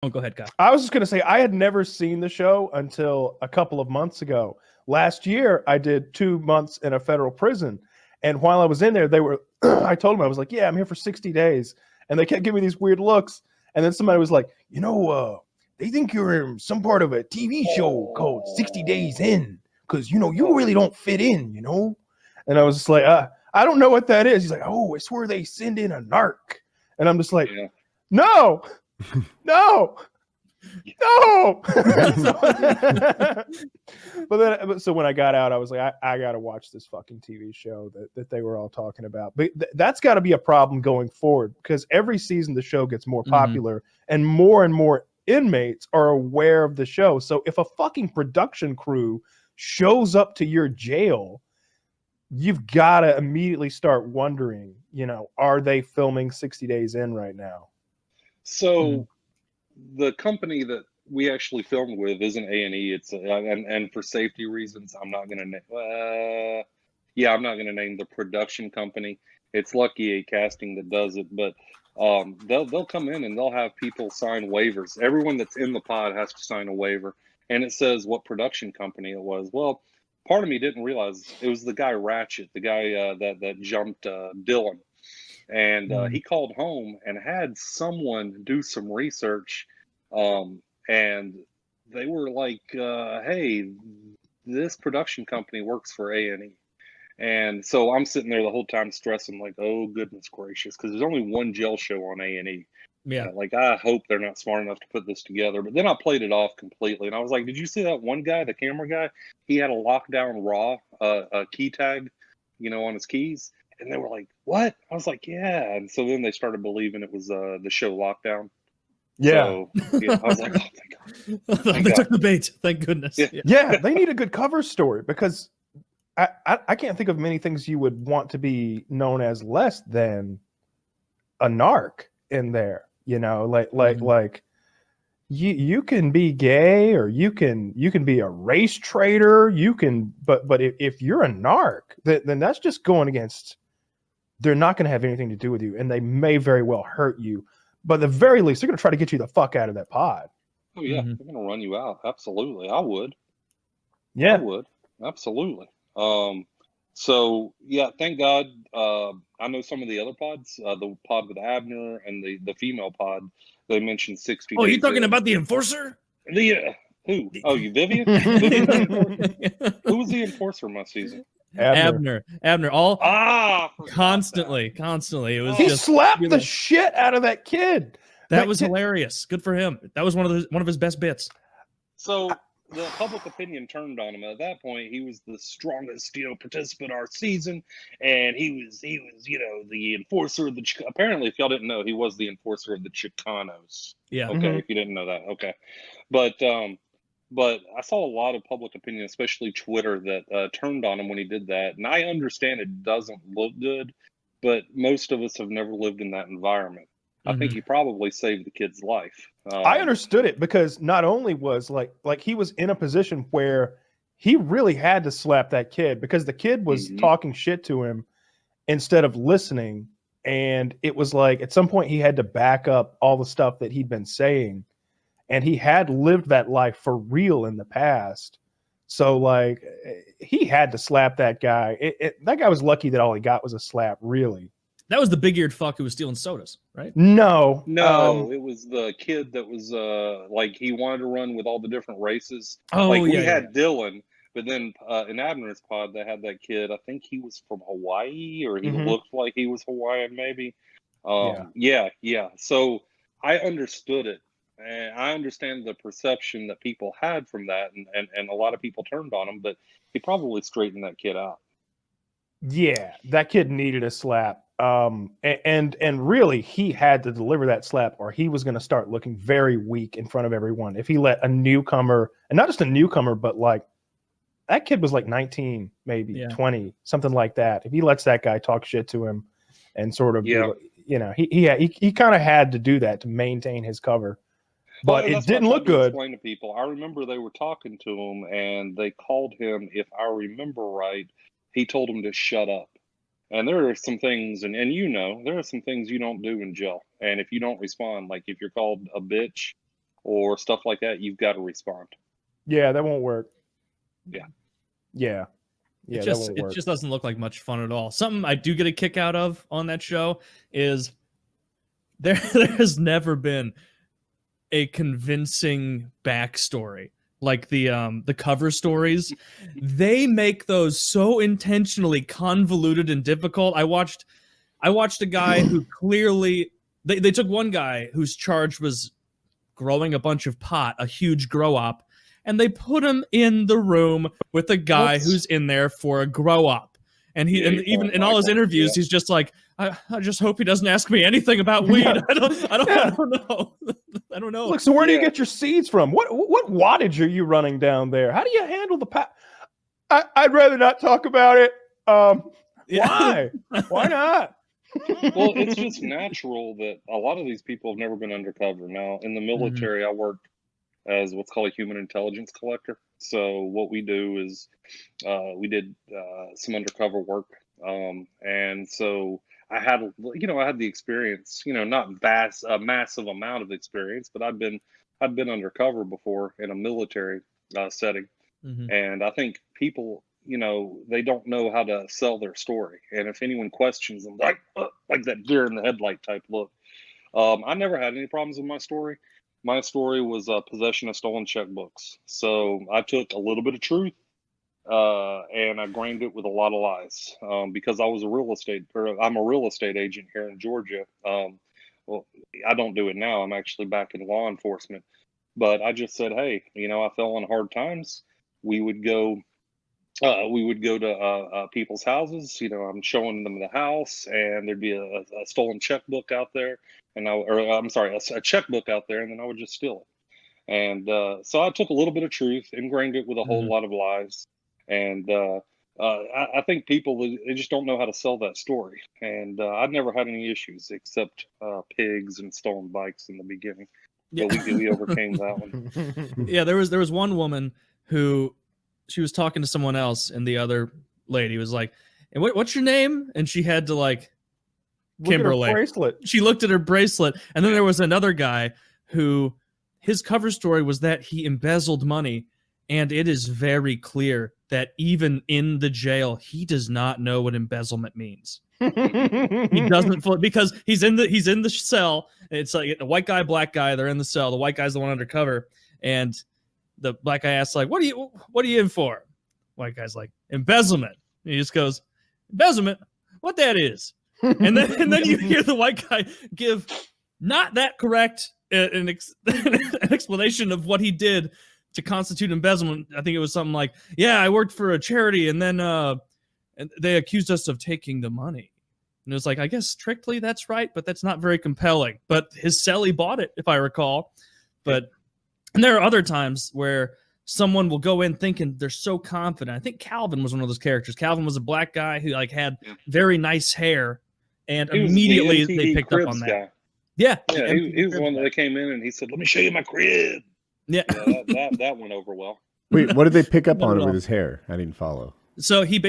Oh, go ahead, Kyle. I was just going to say, I had never seen the show until a couple of months ago. Last year, I did 2 months in a federal prison. And while I was in there, I told them, I was like, yeah, I'm here for 60 days. And they kept giving me these weird looks. And then somebody was like, they think you're in some part of a TV show called 60 Days In. Because, you really don't fit in, And I was just like, I don't know what that is. He's like, oh, it's where they send in a narc. And I'm just like, no, no. No. So when I got out, I was like, I got to watch this fucking TV show that they were all talking about. But that's got to be a problem going forward, because every season the show gets more popular and more inmates are aware of the show. So if a fucking production crew shows up to your jail, you've got to immediately start wondering, are they filming 60 Days In right now? So the company that we actually filmed with isn't A&E. It's and for safety reasons, I'm not going to I'm not going to name the production company. It's Lucky 8 Casting that does it, but they'll come in and they'll have people sign waivers. Everyone that's in the pod has to sign a waiver, and it says what production company it was. Well, part of me didn't realize it was the guy Ratchet, the guy that jumped Dylan. And he called home and had someone do some research, and they were like, hey, this production company works for A&E. And so I'm sitting there the whole time stressing, like, oh, goodness gracious, because there's only one jail show on A&E. Yeah. Like, I hope they're not smart enough to put this together. But then I played it off completely, and I was like, did you see that one guy, the camera guy? He had a lockdown raw key tag, on his keys. And they were like, what? I was like, yeah. And so then they started believing it was the show Lockdown. Yeah. So, I was like, oh, thank God. They took the bait. Thank goodness. Yeah, they need a good cover story, because I can't think of many things you would want to be known as less than a narc in there. Like you can be gay, or you can be a race traitor. But if you're a narc, then that's just going against. They're not going to have anything to do with you, and they may very well hurt you. But at the very least, they're going to try to get you the fuck out of that pod. Oh, yeah. They're going to run you out. Absolutely. I would. Yeah. I would. Absolutely. So, yeah, thank God. I know some of the other pods, the pod with Abner and the female pod, they mentioned 60 days. Oh, you're talking about the Enforcer? Who? Oh, you, Vivian? Vivian? Who was the Enforcer my season? Abner. Constantly. It was he slapped the shit out of that kid. That was hilarious. Good for him. That was one of his best bits. So the public opinion turned on him. At that point, he was the strongest, participant our season, and he was, the enforcer of the. Apparently, if y'all didn't know, he was the enforcer of the Chicanos. Yeah. Okay, if you didn't know that, okay, but I saw a lot of public opinion, especially Twitter, that turned on him when he did that. And I understand it doesn't look good, but most of us have never lived in that environment. I think he probably saved the kid's life. I understood it, because not only was like he was in a position where he really had to slap that kid, because the kid was talking shit to him instead of listening. And it was like at some point he had to back up all the stuff that he'd been saying. And he had lived that life for real in the past. So, like, he had to slap that guy. That guy was lucky that all he got was a slap, really. That was the big-eared fuck who was stealing sodas, right? No. It was the kid that was, he wanted to run with all the different races. We had Dylan, but then in Abner's pod, they had that kid. I think he was from Hawaii, or he looked like he was Hawaiian, maybe. Yeah. So I understood it. And I understand the perception that people had from that, and a lot of people turned on him, but he probably straightened that kid out. Yeah, that kid needed a slap. And really, he had to deliver that slap, or he was going to start looking very weak in front of everyone. If he let a newcomer, and not just a newcomer, but like that kid was like 19, maybe 20, something like that. If he lets that guy talk shit to him and sort of, he kind of had to do that to maintain his cover. But it didn't look good. Explain to people. I remember they were talking to him, and they called him. If I remember right, he told him to shut up. And there are some things, and there are some things you don't do in jail. And if you don't respond, like if you're called a bitch, or stuff like that, you've got to respond. Yeah, that won't work. Yeah. Yeah. Yeah, that won't work. It just doesn't look like much fun at all. Something I do get a kick out of on that show is there has never been a convincing backstory like the cover stories. They make those so intentionally convoluted and difficult. I watched a guy who clearly they took one guy whose charge was growing a bunch of pot, a huge grow op, and they put him in the room with a guy who's in there for a grow op. And even in all his interviews, he's just like, I just hope he doesn't ask me anything about weed. I don't know. I don't know. Look, so where do you get your seeds from? What wattage are you running down there? How do you handle the I'd rather not talk about it. Why? Why not? Well, it's just natural that a lot of these people have never been undercover. Now, in the military, I worked as what's called a human intelligence collector. So what we do is we did some undercover work, and so I had the experience. Not a massive amount of experience, but I've been undercover before in a military setting, and I think people, they don't know how to sell their story, and if anyone questions them, like that deer in the headlight type look, I never had any problems with my story. My story was possession of stolen checkbooks. So I took a little bit of truth and I grained it with a lot of lies because I'm a real estate agent here in Georgia. Well, I don't do it now. I'm actually back in law enforcement. But I just said, hey, I fell on hard times. We would go to people's houses. I'm showing them the house, and there'd be a stolen checkbook out there, a checkbook out there, and then I would just steal it. And so I took a little bit of truth, ingrained it with a whole lot of lies, and I think people, they just don't know how to sell that story. And I've never had any issues except pigs and stolen bikes in the beginning. But we overcame that one. Yeah, there was one woman who. She was talking to someone else, and the other lady was like, "And what's your name?" And she had to Kimberly. Look at her bracelet. She looked at her bracelet, and then there was another guy who his cover story was that he embezzled money, and it is very clear that even in the jail, he does not know what embezzlement means. He doesn't because he's in the cell. It's like a white guy, black guy. They're in the cell. The white guy's the one undercover, and the black guy asks, what are you in for? White guy's like, embezzlement. And he just goes, embezzlement? What that is? And then you hear the white guy give not that correct an explanation of what he did to constitute embezzlement. I think it was something like, yeah, I worked for a charity, and then and they accused us of taking the money. And it was like, I guess strictly that's right, but that's not very compelling. But his cellie bought it, if I recall. And there are other times where someone will go in thinking they're so confident. I think Calvin was one of those characters. Calvin was a black guy who had very nice hair, and immediately they picked up on that. Guy. Yeah, he was the one that came in and he said, "Let me show you my crib." Yeah, that went over well. Wait, what did they pick up on with his hair? I didn't follow. So he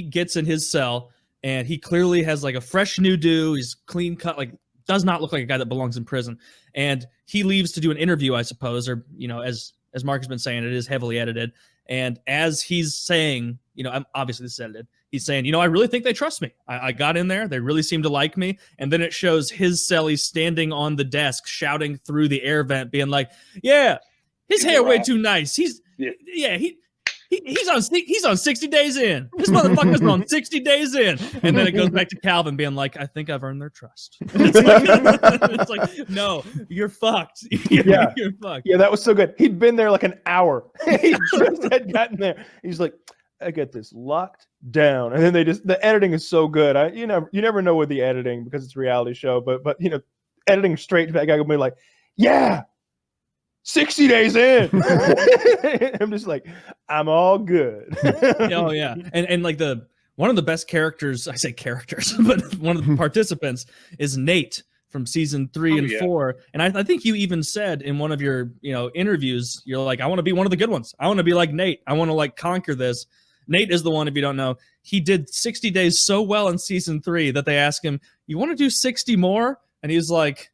gets in his cell, and he clearly has a fresh new do. He's clean cut, does not look like a guy that belongs in prison. And he leaves to do an interview, I suppose, or, as Mark has been saying, it is heavily edited. And as he's saying, obviously this is edited, he's saying, I really think they trust me. I got in there. They really seem to like me. And then it shows his cellie standing on the desk, shouting through the air vent, being like, yeah, his hair way too nice. He's on 60 days in. This motherfucker's on 60 days in. And then it goes back to Calvin being like, I think I've earned their trust. It's like, no, you're fucked. You're fucked. Yeah, that was so good. He'd been there an hour. He just had gotten there. He's like, I get this locked down. And then the editing is so good. You never know with the editing because it's a reality show, but editing straight to that guy will be like, yeah, 60 days in. I'm just like, I'm all good. Oh yeah. And one of the best characters, I say characters, but one of the participants is Nate from season 3 and 4. And I think you even said in one of your, interviews, you're like, I want to be one of the good ones. I want to be like Nate. I want to conquer this. Nate is the one, if you don't know, he did 60 days so well in season 3 that they asked him, you want to do 60 more? And he's like,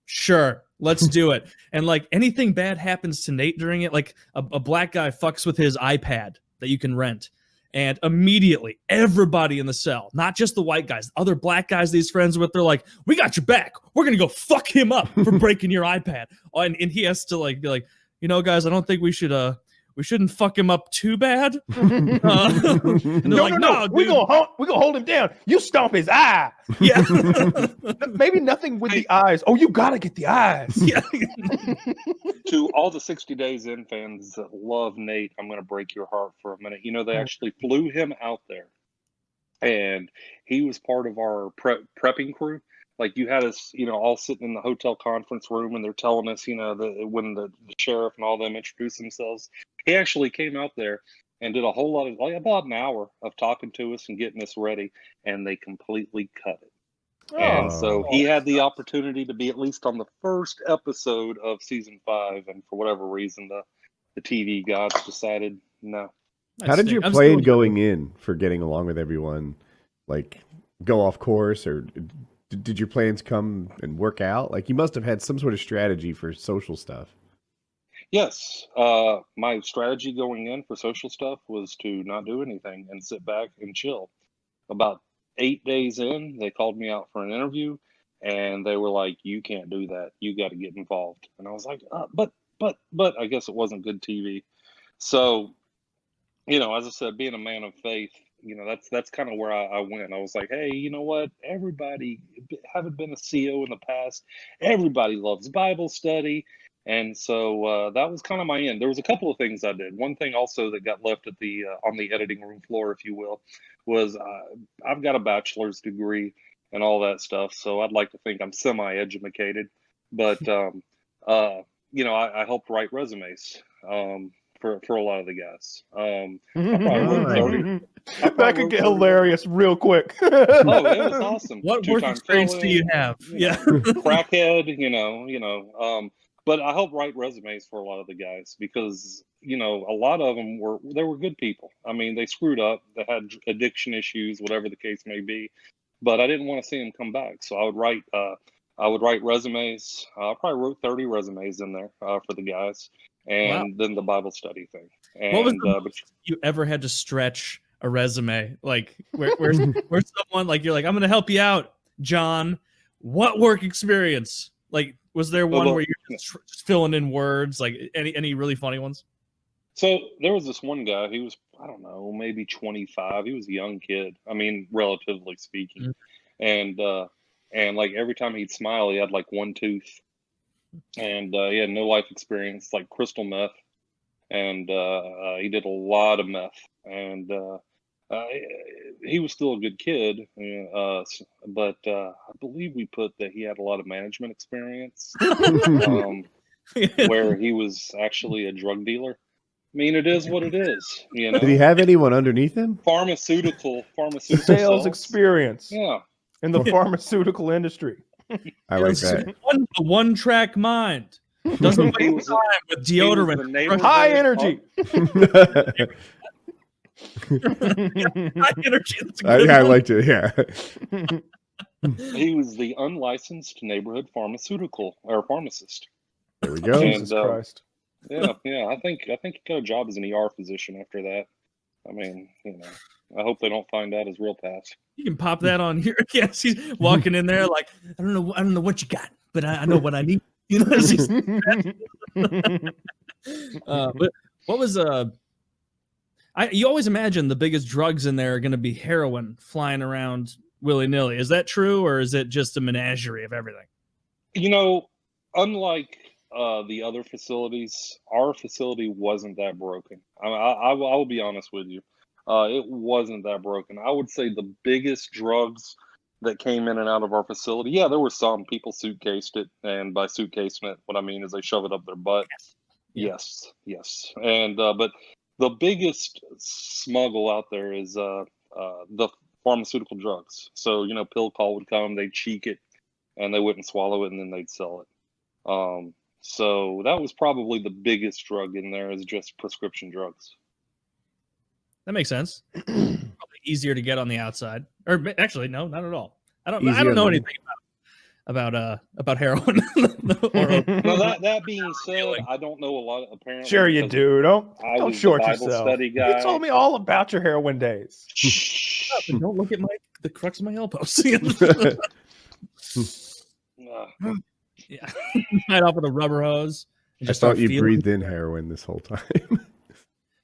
sure. Let's do it. And like anything bad happens to Nate during it, like a black guy fucks with his iPad that you can rent. And immediately, everybody in the cell, not just the white guys, other black guys that he's friends with, they're like, we got your back. We're going to go fuck him up for breaking your iPad. And he has to like be like, you know, guys, I don't think we shouldn't fuck him up too bad. And they're no. We're gonna hold him down. You stomp his eye. Yeah. Maybe nothing with the eyes. Oh, you gotta get the eyes. Yeah. To all the 60 Days In fans that love Nate, I'm going to break your heart for a minute. You know, they actually flew him out there, and he was part of our prepping crew. Like, you had us, you know, all sitting in the hotel conference room, and they're telling us, you know, when the sheriff and all them introduced themselves, he actually came out there and did a whole lot of, like, about an hour of talking to us and getting us ready, and they completely cut it. And so he had the opportunity to be at least on the first episode of season 5, and for whatever reason, the TV gods decided no. How did your plan going in for getting along with everyone, like, go off course, or did your plans come and work out? Like, you must have had some sort of strategy for social stuff. Yes, my strategy going in for social stuff was to not do anything and sit back and chill. About 8 days in, they called me out for an interview, and they were like, "You can't do that. You got to get involved." And I was like, "But I guess it wasn't good TV." So, you know, as I said, being a man of faith, you know, that's kind of where I went. I was like, "Hey, you know what? Everybody, having been a CO in the past, everybody loves Bible study." And so that was kind of my end. There was a couple of things I did. One thing also that got left at the on the editing room floor, if you will, was I've got a bachelor's degree and all that stuff. So I'd like to think I'm semi-educated. But, you know, I helped write resumes for a lot of the guys. I probably wrote 30. That could get hilarious real quick. Oh, it was awesome. What work experience do you have? Yeah. Crackhead, you know. But I helped write resumes for a lot of the guys because, you know, a lot of them were good people. I mean, they screwed up. They had addiction issues, whatever the case may be. But I didn't want to see them come back. So I would write resumes. I probably wrote 30 resumes in there for the guys. And then the Bible study thing. And, what was the most you ever had to stretch a resume? Like, where's someone, like, you're like, I'm going to help you out, John. What work experience? Like, was there one where you're just filling in words? Like, any really funny ones? So there was this one guy. He was, I don't know, maybe 25. He was a young kid. I mean, relatively speaking. Mm-hmm. And like every time he'd smile, he had like one tooth. And he had no life experience, like crystal meth. And he did a lot of meth. And he was still a good kid, but I believe we put that he had a lot of management experience, where he was actually a drug dealer. I mean, it is what it is. You know? Did he have anyone underneath him? Pharmaceutical sales experience. Yeah, in the pharmaceutical industry. I like that. One-track mind. Doesn't waste time with deodorant. High energy. High energy. I liked it. Yeah. He was the unlicensed neighborhood pharmaceutical or pharmacist. There we go. Jesus Christ. Yeah. I think he got a job as an ER physician after that. I mean, you know, I hope they don't find out his real past. You can pop that on here. Yes, he's walking in there like, I don't know what you got, but I know what I need. You know, but what was you always imagine the biggest drugs in there are going to be heroin flying around willy-nilly. Is that true, or is it just a menagerie of everything? You know, unlike the other facilities, our facility wasn't that broken. I will be honest with you. It wasn't that broken. I would say the biggest drugs that came in and out of our facility, yeah, there were some people suitcased it, and by suitcasing it, what I mean is they shove it up their butt. Yes. And but the biggest smuggle out there is the pharmaceutical drugs. So, you know, pill call would come, they'd cheek it, and they wouldn't swallow it, and then they'd sell it. So that was probably the biggest drug in there, is just prescription drugs. That makes sense. Probably easier to get on the outside, or actually, no, not at all. I don't know anything about heroin. Or Now that being said, I don't know a lot. Apparently, Sure you because do. I Don't was the short Bible yourself. study You guy. told me all about your heroin days. but don't look at the crux of my elbows. Yeah, right off with a rubber hose. And I just start thought you feeling breathed it. in heroin this whole time.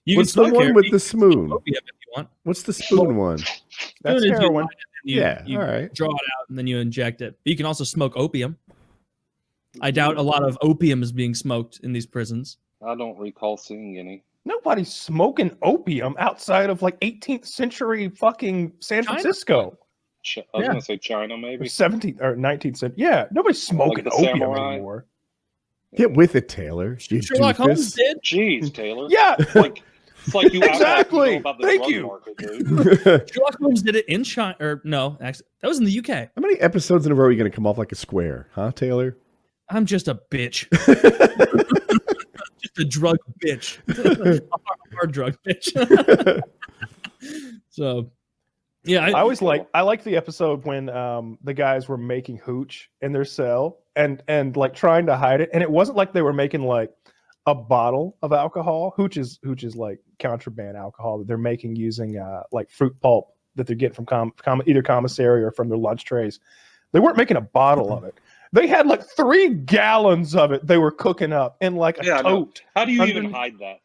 You What's can the smoke one heroin. with You the can smoke spoon? opium if you want. What's the spoon one? That's Spoon is you heroin. line it and you Yeah, all right. draw it out and then you inject it. But you can also smoke opium. I doubt a lot of opium is being smoked in these prisons. I don't recall seeing any. Nobody's smoking opium outside of like 18th century fucking San China. Francisco. I was Yeah. gonna say China, Or maybe. 17th or 19th century. Yeah, nobody's smoking the opium samurai? anymore. Get with it, Taylor. You Sherlock Holmes doofus. did. Jeez, Taylor. Yeah, It's like you act like you Exactly. know about the Thank drug you. market, dude. Sherlock Holmes did it in China. Or no, actually, that was in the UK. How many episodes in a row are you going to come off like a square, huh, Taylor? I'm just a bitch. Just a drug bitch. a hard drug bitch. So, yeah. I always like the episode when the guys were making hooch in their cell and like trying to hide it, and it wasn't like they were making like a bottle of alcohol. Hooch is like contraband alcohol that they're making using like fruit pulp that they're getting from either commissary or from their lunch trays. They weren't making a bottle of it. They had like 3 gallons of it they were cooking up in like a tote. How do you even Underneath- hide that?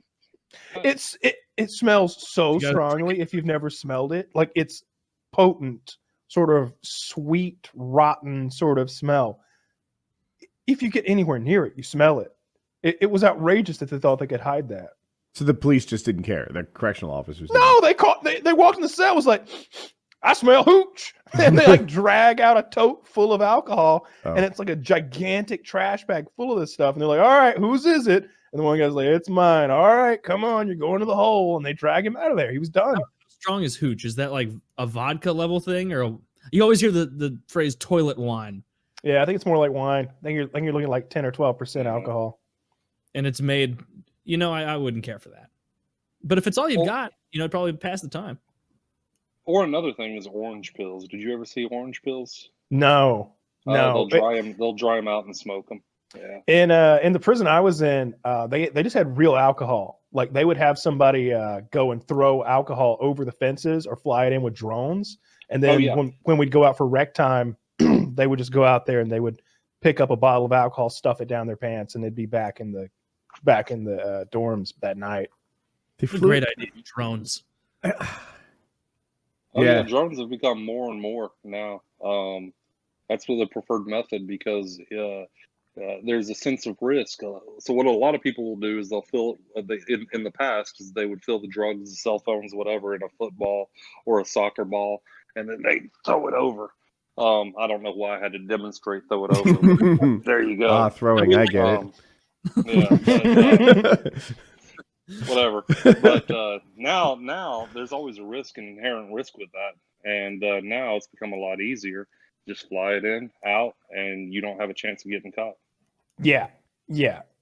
It smells so You gotta strongly if you've never smelled it. Like it's potent, sort of sweet, rotten sort of smell. If you get anywhere near it, you smell it. It was outrageous that they thought they could hide that. So the police just didn't care. The correctional officers. No, they walked in the cell, was like, I smell hooch. And they like drag out a tote full of alcohol, and it's like a gigantic trash bag full of this stuff. And they're like, all right, whose is it? And the one guy's like, it's mine. All right, come on, you're going to the hole. And they drag him out of there. He was done. How strong is hooch? Is that like a vodka level thing, or you always hear the phrase toilet wine, Yeah, I think it's more like wine. I think you're looking at like 10 or 12% alcohol. and it's made. I wouldn't care for that. But if it's all you've got, it'd probably pass the time. Or another thing is orange pills. Did you ever see orange pills? No. They'll dry them out and smoke them. Yeah. In the prison I was in, they just had real alcohol. Like they would have somebody go and throw alcohol over the fences or fly it in with drones. And then when we'd go out for rec time, they would just go out there and they would pick up a bottle of alcohol, stuff it down their pants, and they'd be back in the dorms that night. It's a great idea. Drones. Yeah, drones have become more and more now. That's the preferred method because there's a sense of risk. So what a lot of people will do is they'll fill in the past is they would fill the drugs, the cell phones, whatever, in a football or a soccer ball, and then they throw it over. I don't know why I had to demonstrate throw it over. There you go. Throwing. I get it. Yeah. Whatever. But now there's always a inherent risk with that, and now it's become a lot easier. Just fly it in, out, and you don't have a chance of getting caught. Yeah.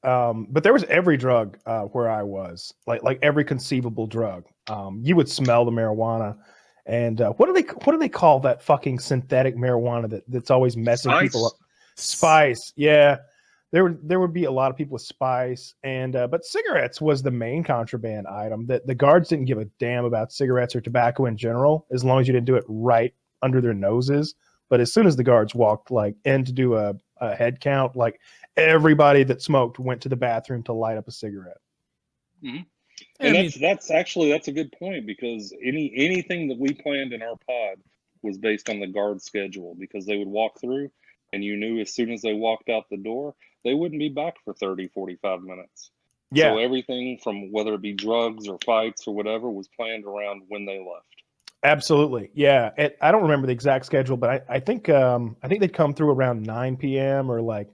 But there was every drug where I was, like every conceivable drug. You would smell the marijuana, and what do they call that fucking synthetic marijuana that's always messing people up? Spice. Yeah. There would be a lot of people with spice, and but cigarettes was the main contraband item. That the guards didn't give a damn about cigarettes or tobacco in general, as long as you didn't do it right under their noses. But as soon as the guards walked like in to do a head count, like everybody that smoked went to the bathroom to light up a cigarette. Mm-hmm. And that's a good point, because anything that we planned in our pod was based on the guard schedule, because they would walk through and you knew as soon as they walked out the door, they wouldn't be back for 30, 45 minutes. Yeah. So everything from whether it be drugs or fights or whatever was planned around when they left. Absolutely. Yeah. I don't remember the exact schedule, but I think they'd come through around 9 p.m. or like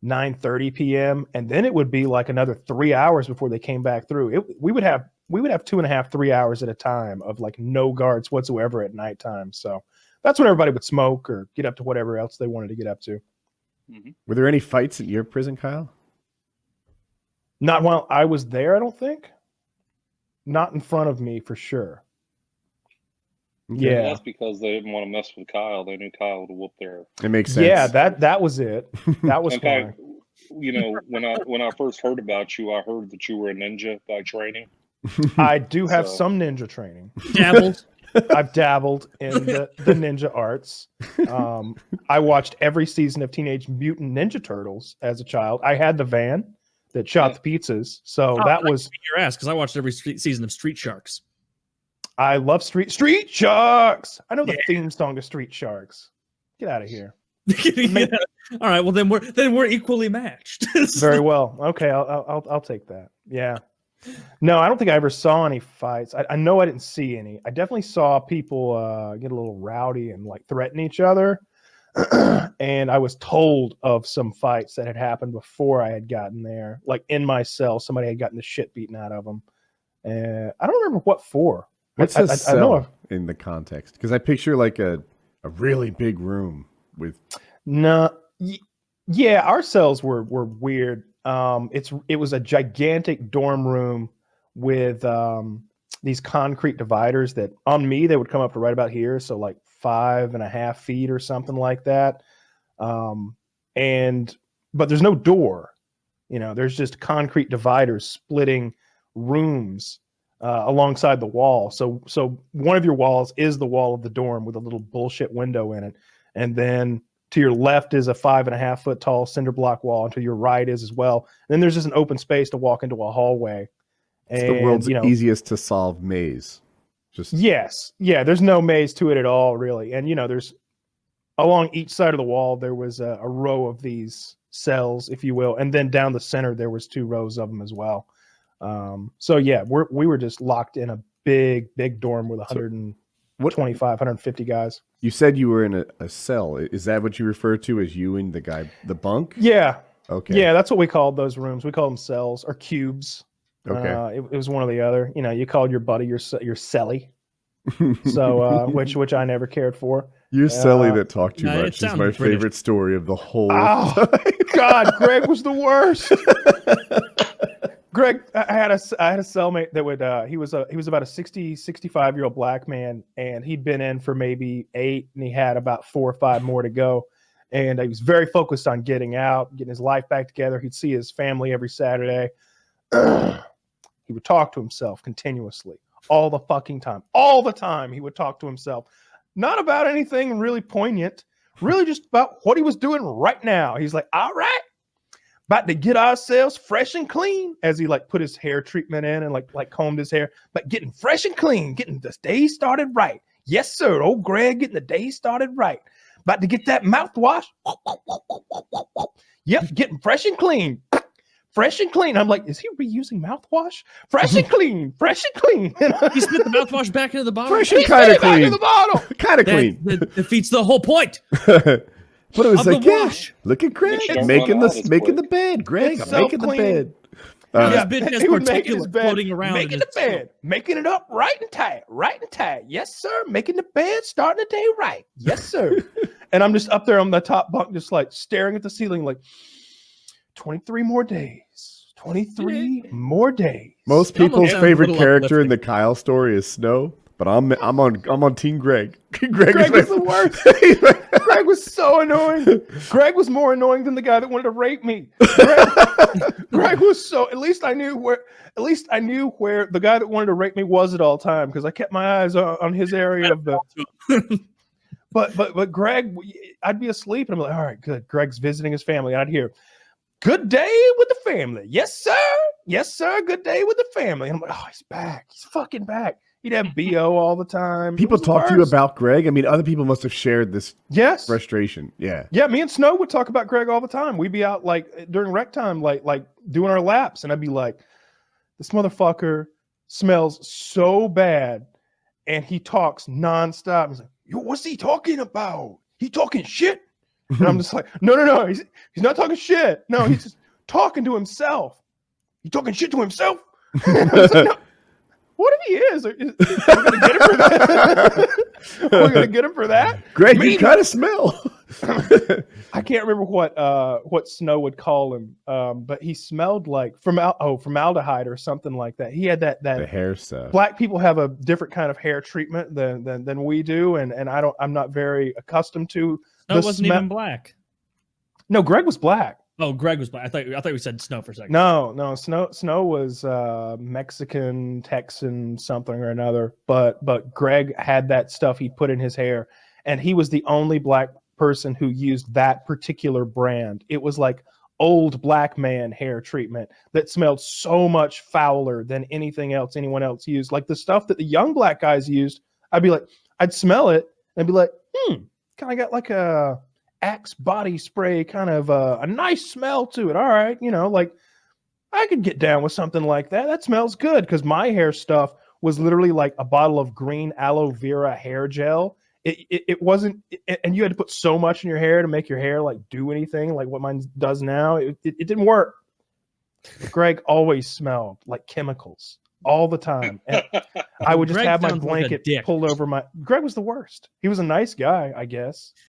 9:30 p.m. And then it would be like another 3 hours before they came back through. We would have 2.5, 3 hours at a time of like no guards whatsoever at nighttime. So that's when everybody would smoke or get up to whatever else they wanted to get up to. Mm-hmm. Were there any fights at your prison, Kyle? Not while I was there, I don't think. Not in front of me, for sure. Yeah. That's because they didn't want to mess with Kyle. They knew Kyle would whoop their. It makes sense. Yeah, that was it. That was In why. fact, when I first heard about you, I heard that you were a ninja by training. I do have So- some ninja training. Dabbled. I've dabbled in the ninja arts. I watched every season of Teenage Mutant Ninja Turtles as a child. I had the van that shot the pizzas, so that was. Beat your ass because I watched every season of Street Sharks. I love Street Sharks. I know the theme song of Street Sharks. Get out of here. Yeah. All right. Well, then we're equally matched. Very well. Okay, I'll take that. Yeah. No, I don't think I ever saw any fights. I know I didn't see any. I definitely saw people get a little rowdy and like threaten each other. And I was told of some fights that had happened before I had gotten there. Like in my cell, somebody had gotten the shit beaten out of them. And I don't remember what for. What's I a know cell in the context? Because I picture like a really big room with. No, yeah, our cells were weird. It was a gigantic dorm room with these concrete dividers that on me they would come up to right about here, so like 5.5 feet or something like that. But there's no door. There's just concrete dividers splitting rooms alongside the wall. So one of your walls is the wall of the dorm with a little bullshit window in it, and then to your left is a 5.5 foot tall cinder block wall, and to your right is as well. And then there's just an open space to walk into a hallway. It's the world's easiest to solve maze. Yes. Yeah, there's no maze to it at all, really. And, there's along each side of the wall, there was a row of these cells, if you will. And then down the center, there was 2 rows of them as well. So, yeah, we were just locked in a big dorm with 125, 150 guys. You said you were in a cell. Is that what you refer to as you and the guy, the bunk? Yeah. Okay. Yeah, that's what we called those rooms. We called them cells or cubes. Okay. It was one or the other. You called your buddy your celly. So, which I never cared for. Your celly that talked too it much is my sounded British. favorite story of the whole. Oh, God, Greg was the worst. Greg, I had a cellmate that would he was about a 65-year-old black man, and he'd been in for maybe 8, and he had about 4 or 5 more to go. And he was very focused on getting out, getting his life back together. He'd see his family every Saturday. He would talk to himself continuously, all the fucking time. All the time he would talk to himself. Not about anything really poignant, really just about what he was doing right now. He's like, all right, about to get ourselves fresh and clean, as he like put his hair treatment in and like combed his hair, but getting fresh and clean, getting the day started right. Yes, sir. Old Greg getting the day started right. About to get that mouthwash. Yep, getting fresh and clean. Fresh and clean. I'm like, is he reusing mouthwash? Fresh and clean. Fresh and clean. He spit the mouthwash back into the bottle. Fresh and kind of clean. Back in the bottle. Kind of clean. That defeats the whole point. But it was Of like, the yeah, wash. look at Greg It's making run out as making quick. the bed. Greg, It's I'm so making clean. the bed. This bitch has he would make his particulate bed, floating around. making in the his cell. bed, making it up right and tight. Yes, sir. Making the bed, starting the day right. Yes, sir. And I'm just up there on the top bunk, just like staring at the ceiling, like 23 more days. 23 more days. Most Almost people's sounds a favorite little character in uplifting. the Kyle story is Snow, but I'm on Team Greg. Greg Greg is was the worst. Greg was so annoying. Greg was more annoying than the guy that wanted to rape me. Greg was so. At least I knew where the guy that wanted to rape me was at all time, because I kept my eyes on his area of the. But Greg, I'd be asleep and I'm like, all right, good. Greg's visiting his family. I'd hear, good day with the family. Yes, sir. Yes, sir. Good day with the family. And I'm like, oh, he's back. He's fucking back. He'd have BO all the time. People talk to you about Greg. I mean, other people must have shared this yes frustration. Yeah. Yeah, me and Snow would talk about Greg all the time. We'd be out like during rec time, like doing our laps, and I'd be like, this motherfucker smells so bad, and he talks nonstop. He's like, yo, what's he talking about? He talking shit? And I'm just like, no, he's not talking shit. No, he's just talking to himself. He talking shit to himself? And I was like, no. What if he is? Are we gonna get him for that? Are we gonna get him for that? Greg, Maybe. you kind of smell. I can't remember what Snow would call him, but he smelled like formaldehyde or something like that. He had the that. hair stuff. Black people have a different kind of hair treatment than we do, and I'm not very accustomed to. No, it wasn't even black. No, Greg was black. Oh, Greg was black. I thought we said Snow for a second. No, Snow was Mexican, Texan, something or another. But Greg had that stuff he put in his hair, and he was the only black person who used that particular brand. It was like old black man hair treatment that smelled so much fouler than anything else anyone else used. Like the stuff that the young black guys used, I'd smell it and be like, kind of got like a Axe body spray, kind of a nice smell to it. All right, like I could get down with something like that. That smells good, because my hair stuff was literally like a bottle of green aloe vera hair gel. It wasn't, and you had to put so much in your hair to make your hair like do anything like what mine does now. It didn't work. Greg always smelled like chemicals all the time. And I would just Greg have my sounds like a blanket dick. pulled over my. Greg was the worst. He was a nice guy, I guess.